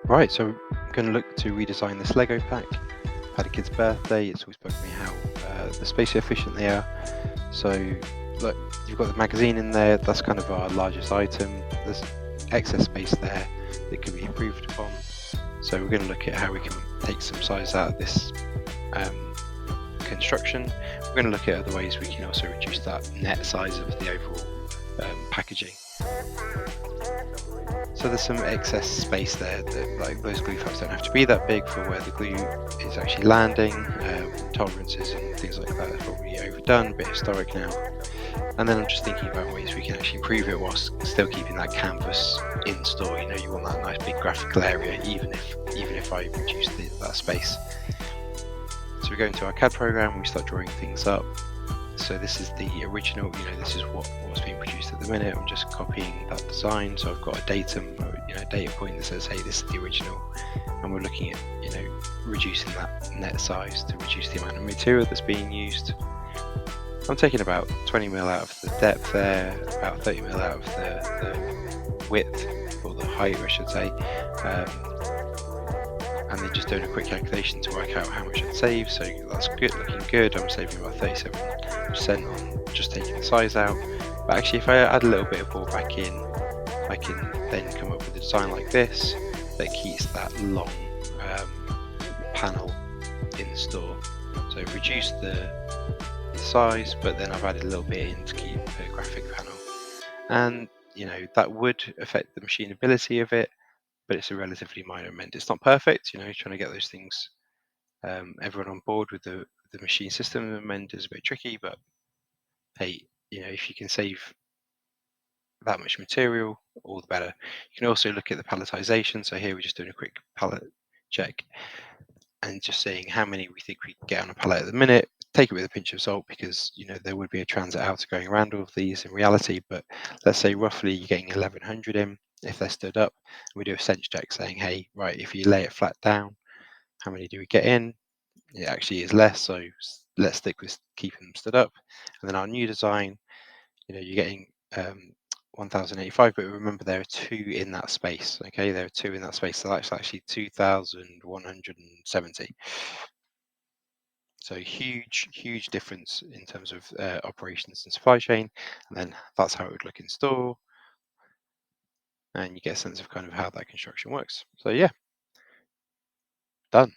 Right, so I'm going to look to redesign this Lego pack. Had a kid's birthday. It's always bugged me how the space efficient they are. So look, you've got the magazine in there. That's kind of our largest item. There's excess space there that could be improved upon. So we're going to look at how we can take some size out of this construction. We're going to look at other ways we can also reduce that net size of the overall packaging. So there's some excess space there that, like, those glue flaps don't have to be that big for where the glue is actually landing. Tolerances and things like that are probably overdone, a bit historic now. And then I'm just thinking about ways we can actually improve it whilst still keeping that canvas in store. You know, you want that nice big graphical area, even if I reduce that space. So we go into our CAD program and we start drawing things up. So this is the original, this is what's being produced at the minute. I'm just copying that design. So I've got a datum, data point that says, hey, this is the original. And we're looking at, reducing that net size to reduce the amount of material that's being used. I'm taking about 20 mil out of the depth there, about 30 mil out of the width, or the height, I should say. And then just doing a quick calculation to work out how much I'd save. So that's good, looking good. I'm saving about 37% on just taking the size out. But actually, if I add a little bit of ball back in, I can then come up with a design like this that keeps that long panel in the store. So reduce the size, but then I've added a little bit in to keep the graphic panel. And that would affect the machinability of it, but it's a relatively minor amendment. It's not perfect, trying to get those things, everyone on board with the machine system amend is a bit tricky, but hey, if you can save that much material, all the better. You can also look at the palletization. So here we're just doing a quick pallet check and just seeing how many we think we can get on a pallet at the minute. Take it with a pinch of salt because there would be a transit outer going around all of these in reality, but let's say roughly you're getting 1100 in if they're stood up. We do a sense check saying, hey, right, if you lay it flat down, how many do we get in? It actually is less, so let's stick with keeping them stood up. And then our new design, you're getting 1085, but remember there are two in that space. Okay, there are two in that space, so that's actually 2170. So huge difference in terms of operations and supply chain. And then that's how it would look in store, and you get a sense of kind of how that construction works. So yeah, done.